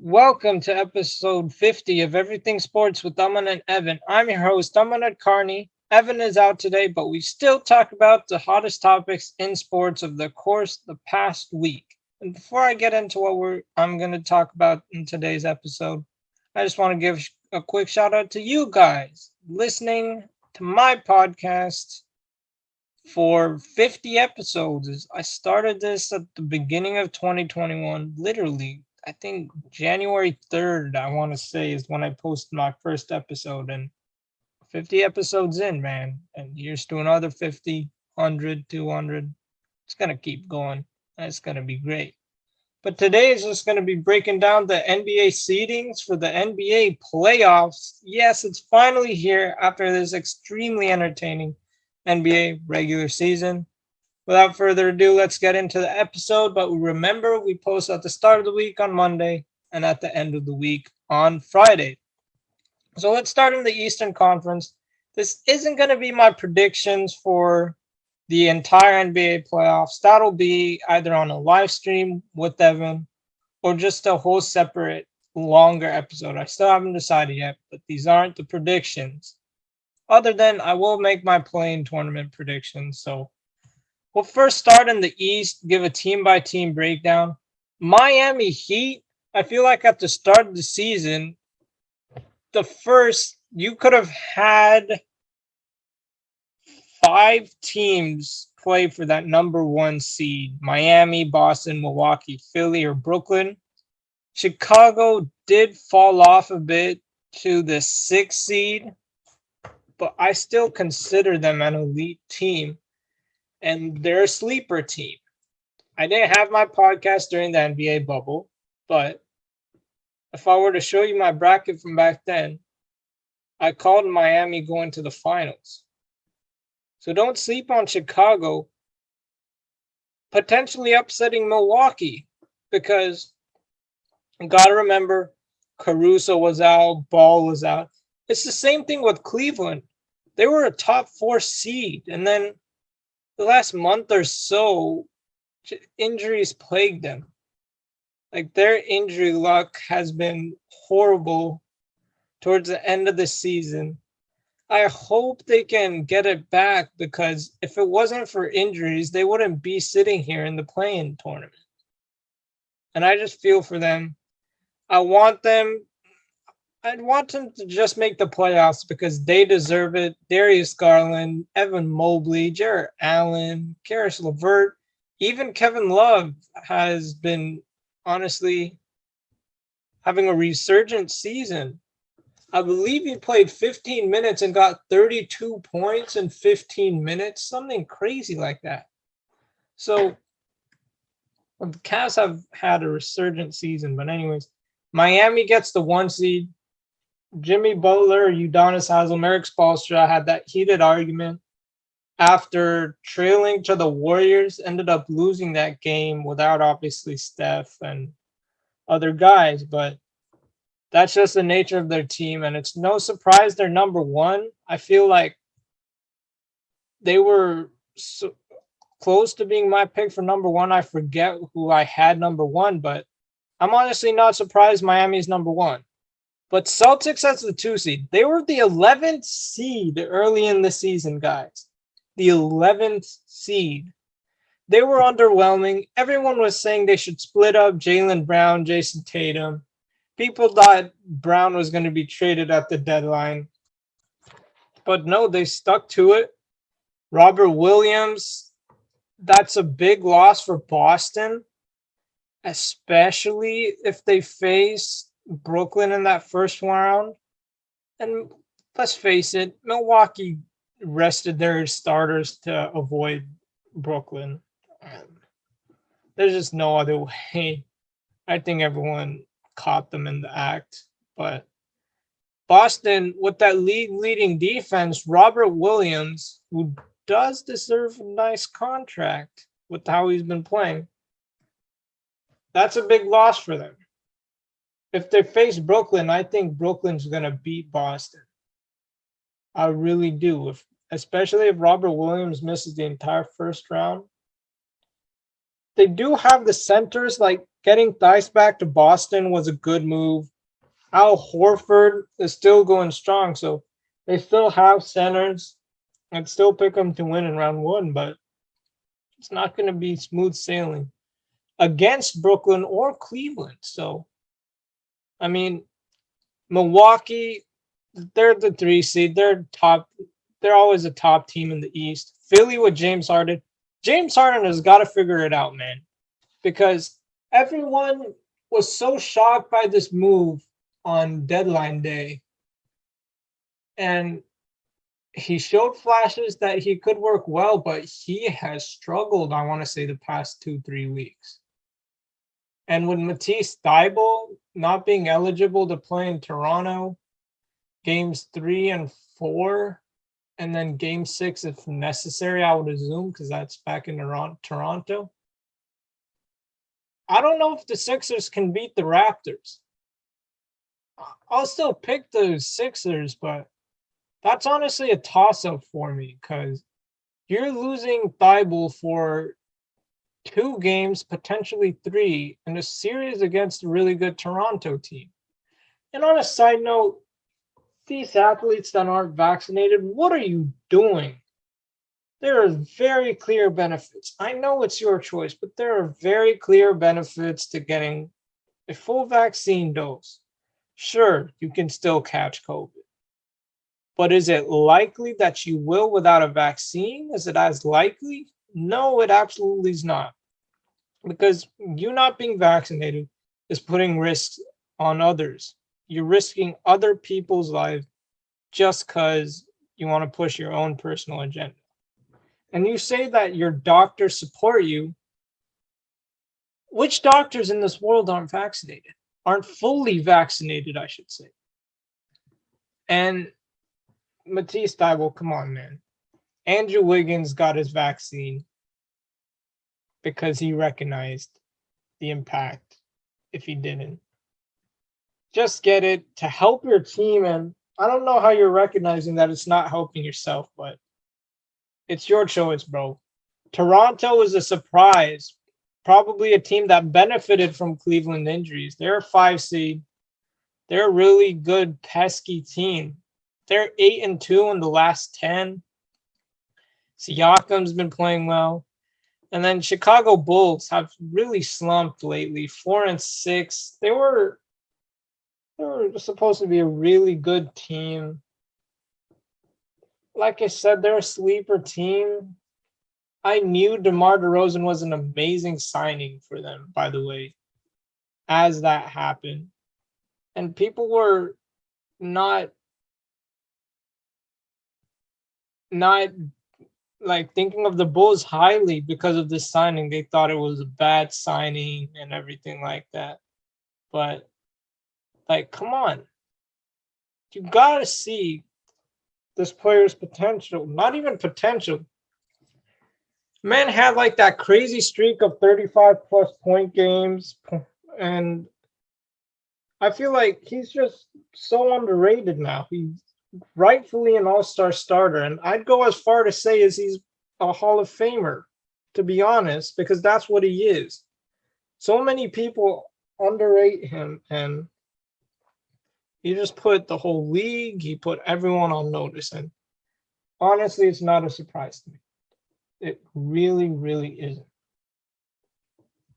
Welcome to episode 50 of Everything Sports with Aman and Evan. I'm your host, Aman Carney. Evan is out today, but we still talk about the hottest topics in sports of the course the past week. And before I get into what I'm going to talk about in today's episode, I just want to give a quick shout out to you guys listening to my podcast for 50 episodes. I started this at the beginning of 2021, literally. I think January 3rd, I want to say, is when I posted my first episode. And 50 episodes in, man. And here's to another 50, 100, 200. It's going to keep going. And it's going to be great. But today is just going to be breaking down the NBA seedings for the NBA playoffs. Yes, it's finally here after this extremely entertaining NBA regular season. Without further ado, let's get into the episode. But remember, we post at the start of the week on Monday and at the end of the week on Friday. So let's start in the Eastern Conference. This isn't going to be my predictions for the entire NBA playoffs. That'll be either on a live stream with Evan or just a whole separate, longer episode. I still haven't decided yet, but these aren't the predictions. Other than I will make my play-in tournament predictions. So we'll first start in the East, give a team-by-team breakdown. Miami Heat, I feel like at the start of the season, you could have had 5 teams play for that number 1 seed. Miami, Boston, Milwaukee, Philly, or Brooklyn. Chicago did fall off a bit to the 6th seed, but I still consider them an elite team, and they're a sleeper team. I didn't have my podcast during the NBA bubble, but if I were to show you my bracket from back then, I called Miami going to the finals. So don't sleep on Chicago potentially upsetting Milwaukee, because you got to remember Caruso was out, Ball was out. It's the same thing with Cleveland. They were a top 4 seed, and then the last month or so, injuries plagued them. Like, their injury luck has been horrible towards the end of the season. I hope they can get it back, because if it wasn't for injuries, they wouldn't be sitting here in the play-in tournament. And I just feel for them. I'd want them to just make the playoffs because they deserve it. Darius Garland, Evan Mobley, Jarrett Allen, Karis LeVert, even Kevin Love has been honestly having a resurgent season. I believe he played 15 minutes and got 32 points in 15 minutes, something crazy like that. So the Cavs have had a resurgent season. But anyways, Miami gets the 1 seed. Jimmy Butler, Udonis Haslem, Eric Spoelstra had that heated argument after trailing to the Warriors, ended up losing that game without obviously Steph and other guys, but that's just the nature of their team, and it's no surprise they're number 1. I feel like they were so close to being my pick for number 1. I forget who I had number 1, but I'm honestly not surprised Miami's number 1. But Celtics as the 2 seed. They were the 11th seed early in the season, guys. The 11th seed. They were underwhelming. Everyone was saying they should split up Jaylen Brown, Jason Tatum. People thought Brown was going to be traded at the deadline. But no, they stuck to it. Robert Williams, that's a big loss for Boston, especially if they face Brooklyn in that first round. And let's face it, Milwaukee rested their starters to avoid Brooklyn. There's just no other way. I think everyone caught them in the act. But Boston, with that league-leading defense, Robert Williams, who does deserve a nice contract with how he's been playing, that's a big loss for them. If they face Brooklyn, I think Brooklyn's going to beat Boston. I really do, especially if Robert Williams misses the entire first round. They do have the centers. Like, Getting Theis back to Boston was a good move. Al Horford is still going strong, so they still have centers. I'd still pick them to win in round one, but it's not going to be smooth sailing against Brooklyn or Cleveland. So, I mean, Milwaukee, they're the 3 seed. They're top. They're always a top team in the East. Philly with James Harden. James Harden has got to figure it out, man, because everyone was so shocked by this move on deadline day, and he showed flashes that he could work well, but he has struggled, I want to say, the past 2-3 weeks. And with Matisse Thybulle not being eligible to play in Toronto, games 3 and 4, and then game 6 if necessary, I would assume, because that's back in Toronto. I don't know if the Sixers can beat the Raptors. I'll still pick the Sixers, but that's honestly a toss-up for me because you're losing Thybulle for 2 games, potentially 3, in a series against a really good Toronto team. And on a side note, these athletes that aren't vaccinated, what are you doing? There are very clear benefits. I know it's your choice, but there are very clear benefits to getting a full vaccine dose. Sure, you can still catch COVID. But is it likely that you will without a vaccine? Is it as likely? No, it absolutely is not. Because you not being vaccinated is putting risks on others. You're risking other people's lives just because you want to push your own personal agenda. And you say that your doctors support you. Which doctors in this world aren't vaccinated? Aren't fully vaccinated, I should say. And Matisse Thybulle, come on, man. Andrew Wiggins got his vaccine because he recognized the impact if he didn't. Just get it to help your team. And I don't know how you're recognizing that it's not helping yourself, but it's your choice, bro. Toronto is a surprise. Probably a team that benefited from Cleveland injuries. They're a 5 seed. They're a really good, pesky team. They're 8-2 in the last 10. Siakam's been playing well. And then Chicago Bulls have really slumped lately, 4-6. They were supposed to be a really good team. Like I said, they're a sleeper team. I knew DeMar DeRozan was an amazing signing for them, by the way, as that happened. And people were not like thinking of the Bulls highly because of this signing. They thought it was a bad signing and everything like that. But like, come on. You gotta see this player's potential. Not even potential. Man had like that crazy streak of 35 plus point games. And I feel like he's just so underrated now. He's rightfully an all-star starter. And I'd go as far to say as he's a Hall of Famer, to be honest, because that's what he is. So many people underrate him, and he just put the whole league, he put everyone on notice. And honestly, it's not a surprise to me. It really, really isn't.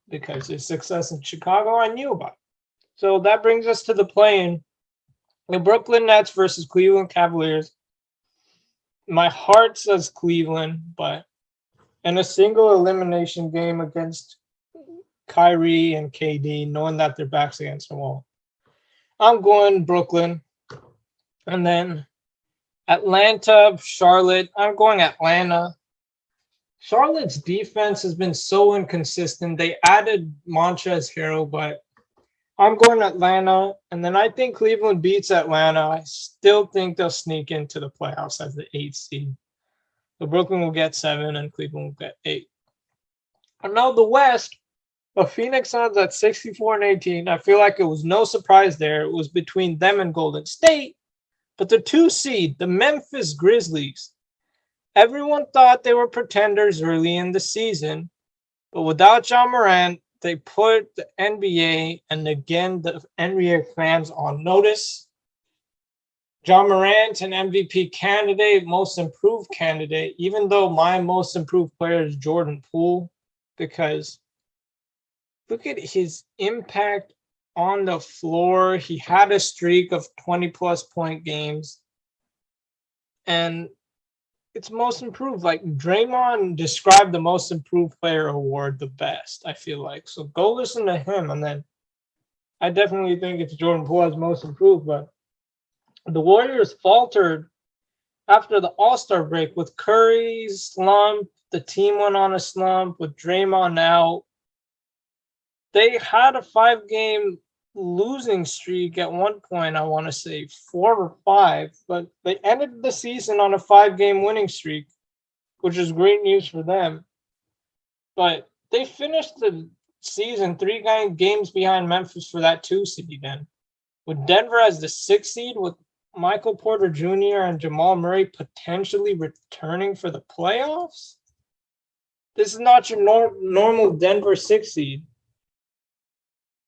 Because his success in Chicago, I knew about. So that brings us to the play-in. The Brooklyn Nets versus Cleveland Cavaliers. My heart says Cleveland, but in a single elimination game against Kyrie and KD, knowing that their backs against the wall, I'm going Brooklyn. And then Atlanta, Charlotte. I'm going Atlanta. Charlotte's defense has been so inconsistent. They added Montrezl Harrell, but I'm going Atlanta. And then I think Cleveland beats Atlanta. I still think they'll sneak into the playoffs as the 8th seed. So Brooklyn will get 7 and Cleveland will get 8. And now the West, the Phoenix Suns at 64-18. I feel like it was no surprise there. It was between them and Golden State. But the 2 seed, the Memphis Grizzlies, everyone thought they were pretenders early in the season. But without John Morant, they put the NBA and again the NBA fans on notice. John Morant, an MVP candidate, most improved candidate, even though my most improved player is Jordan Poole, because look at his impact on the floor. He had a streak of 20-plus point games. And it's most improved. Like Draymond described the most improved player award the best, I feel like. So go listen to him. And then I definitely think it's Jordan Poole as most improved. But the Warriors faltered after the All-Star break with Curry's slump. The team went on a slump with Draymond out. They had a 5-game losing streak at one point, I want to say 4 or 5, but they ended the season on a 5-game winning streak, which is great news for them. But they finished the season 3 games behind Memphis for that 2 seed then. With Denver as the 6th seed, with Michael Porter Jr. and Jamal Murray potentially returning for the playoffs? This is not your normal Denver 6th seed.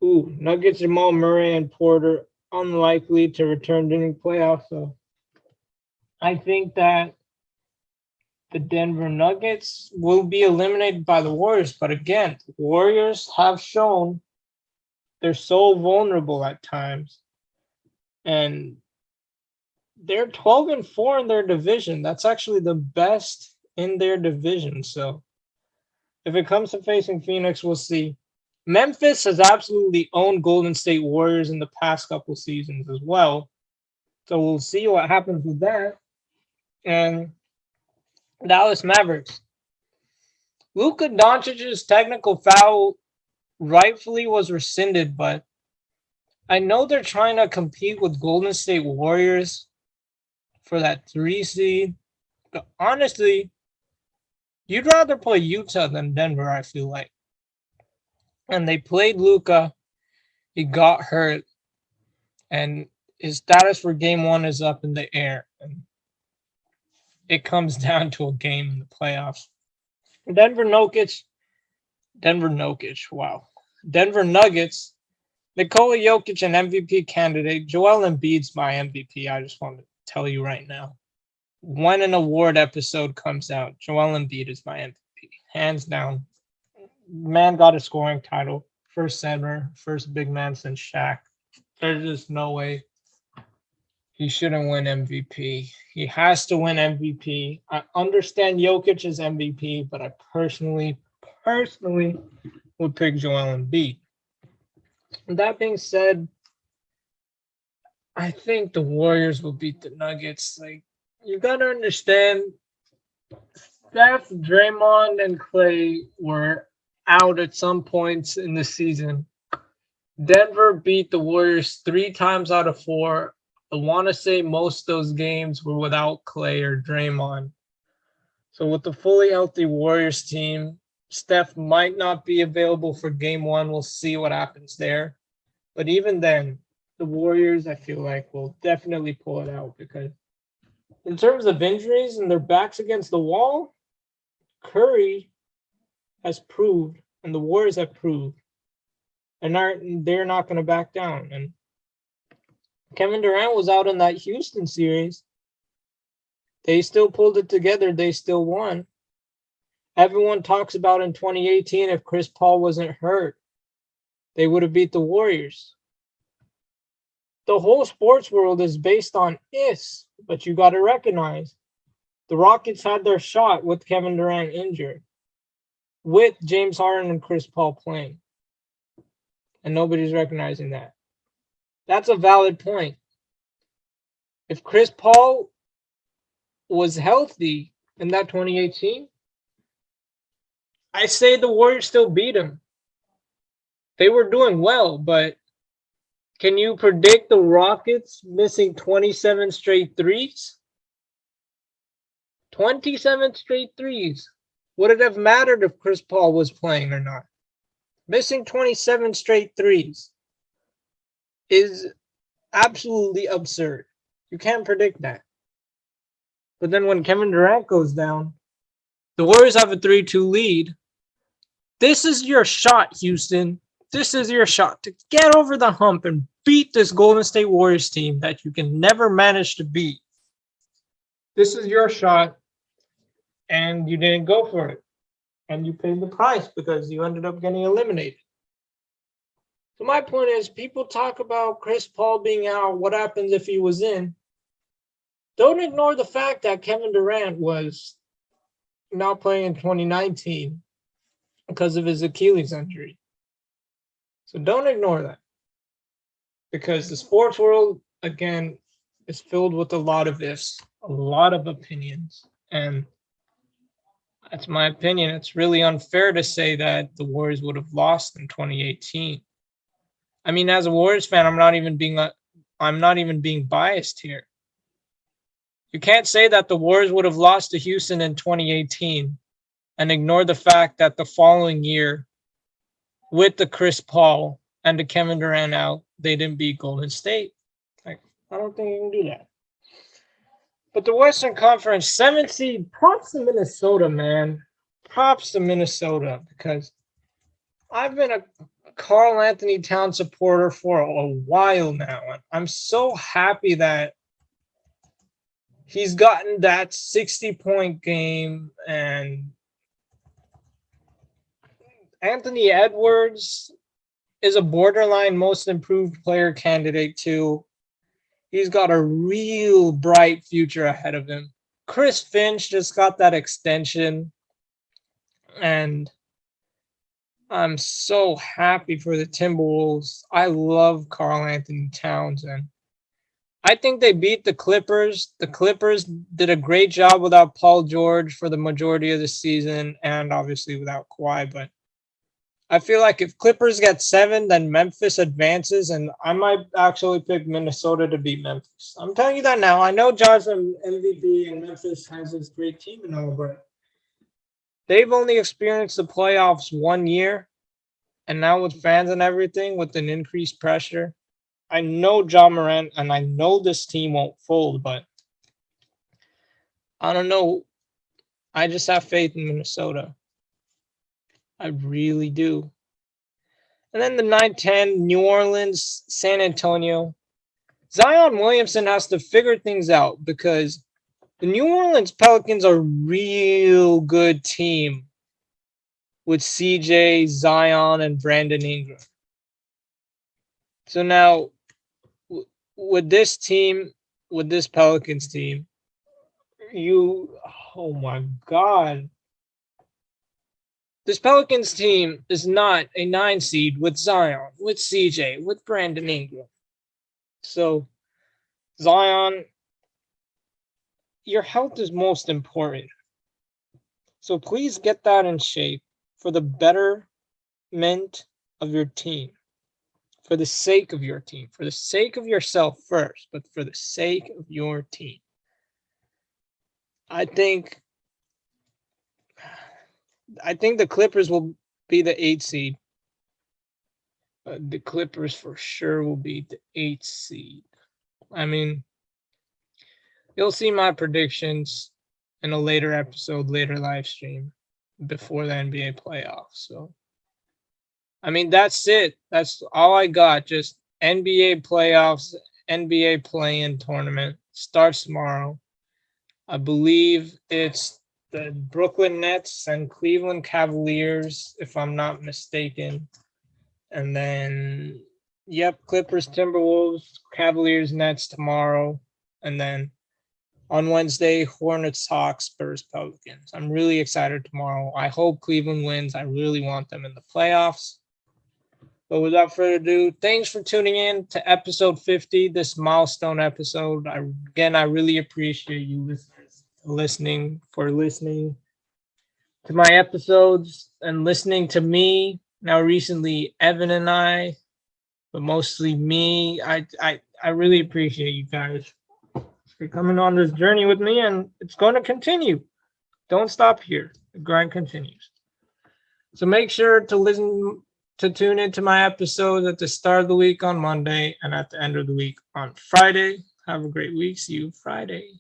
Ooh, Nuggets, Jamal Murray, and Porter unlikely to return during playoffs. So I think that the Denver Nuggets will be eliminated by the Warriors. But again, the Warriors have shown they're so vulnerable at times. And they're 12-4 in their division. That's actually the best in their division. So if it comes to facing Phoenix, we'll see. Memphis has absolutely owned Golden State Warriors in the past couple seasons as well. So we'll see what happens with that. And Dallas Mavericks. Luka Doncic's technical foul rightfully was rescinded, but I know they're trying to compete with Golden State Warriors for that 3 seed. But honestly, you'd rather play Utah than Denver, I feel like. And they played Luka. He got hurt. And his status for game 1 is up in the air. And it comes down to a game in the playoffs. Denver Nuggets. Wow. Denver Nuggets. Nikola Jokic, an MVP candidate. Joel Embiid's my MVP. I just want to tell you right now. When an award episode comes out, Joel Embiid is my MVP. Hands down. Man got a scoring title. First center, first big man since Shaq. There's just no way he shouldn't win MVP. He has to win MVP. I understand Jokic is MVP, but I personally would pick Joel Embiid. That being said, I think the Warriors will beat the Nuggets. Like, you gotta understand, Steph, Draymond, and Clay were out at some points in the season. Denver beat the Warriors 3 times out of 4. I want to say most of those games were without Clay or Draymond. So with the fully healthy Warriors team, Steph might not be available for game 1. We'll see what happens there. But even then, the Warriors, I feel like, will definitely pull it out because in terms of injuries and their backs against the wall, Curry has proved, and the Warriors have proved, and they're not going to back down. And Kevin Durant was out in that Houston series. They still pulled it together. They still won. Everyone talks about in 2018, if Chris Paul wasn't hurt, they would have beat the Warriors. The whole sports world is based on ifs, but you got to recognize the Rockets had their shot with Kevin Durant injured, with James Harden and Chris Paul playing. And nobody's recognizing that. That's a valid point. If Chris Paul was healthy in that 2018, I say the Warriors still beat him. They were doing well, but can you predict the Rockets missing 27 straight threes? 27 straight threes. Would it have mattered if Chris Paul was playing or not? Missing 27 straight threes is absolutely absurd. You can't predict that. But then when Kevin Durant goes down, the Warriors have a 3-2 lead. This is your shot, Houston. This is your shot to get over the hump and beat this Golden State Warriors team that you can never manage to beat. This is your shot, and you didn't go for it. And you paid the price because you ended up getting eliminated. So my point is, people talk about Chris Paul being out. What happens if he was in? Don't ignore the fact that Kevin Durant was not playing in 2019 because of his Achilles injury. So don't ignore that. Because the sports world, again, is filled with a lot of ifs, a lot of opinions. And that's my opinion. It's really unfair to say that the Warriors would have lost in 2018. I mean, as a Warriors fan, I'm not even being biased here. You can't say that the Warriors would have lost to Houston in 2018 and ignore the fact that the following year, with the Chris Paul and the Kevin Durant out, they didn't beat Golden State. Like, I don't think you can do that. But the Western Conference 7th seed, props to Minnesota, man. Props to Minnesota, because I've been a Karl Anthony Towns supporter for a while now. I'm so happy that he's gotten that 60-point game, and Anthony Edwards is a borderline most improved player candidate too. He's got a real bright future ahead of him. Chris Finch just got that extension, and I'm so happy for the Timberwolves. I love Karl Anthony Towns, and I think they beat the Clippers. The Clippers did a great job without Paul George for the majority of the season, and obviously without Kawhi. But I feel like if Clippers get 7, then Memphis advances, and I might actually pick Minnesota to beat Memphis. I'm telling you that now. I know John's an MVP, and Memphis has this great team and all, but they've only experienced the playoffs 1 year, and now with fans and everything, with an increased pressure, I know Ja Morant, and I know this team won't fold, but I don't know. I just have faith in Minnesota. I really do. And then the 9-10, New Orleans, San Antonio. Zion Williamson has to figure things out because the New Orleans Pelicans are a real good team with CJ, Zion, and Brandon Ingram. So now, with this team, with this Pelicans team, oh my God. This Pelicans team is not a 9 seed with Zion, with CJ, with Brandon Ingram. So, Zion, your health is most important. So please get that in shape for the betterment of your team. For the sake of your team. For the sake of yourself first, but for the sake of your team. I think the Clippers will be the 8th seed. The Clippers for sure will be the 8th seed. I mean, you'll see my predictions in a later episode, later live stream before the NBA playoffs. So, I mean, that's it. That's all I got. Just NBA playoffs, NBA play-in tournament starts tomorrow. I believe it's the Brooklyn Nets and Cleveland Cavaliers, if I'm not mistaken. And then, Clippers, Timberwolves, Cavaliers, Nets tomorrow. And then on Wednesday, Hornets, Hawks, Spurs, Pelicans. I'm really excited tomorrow. I hope Cleveland wins. I really want them in the playoffs. But without further ado, thanks for tuning in to episode 50, this milestone episode. I really appreciate you listening to my episodes and listening to me. Now, recently, Evan and I, but mostly me. I really appreciate you guys for coming on this journey with me, and it's going to continue. Don't stop here. The grind continues. So make sure to tune into my episodes at the start of the week on Monday and at the end of the week on Friday. Have a great week. See you Friday.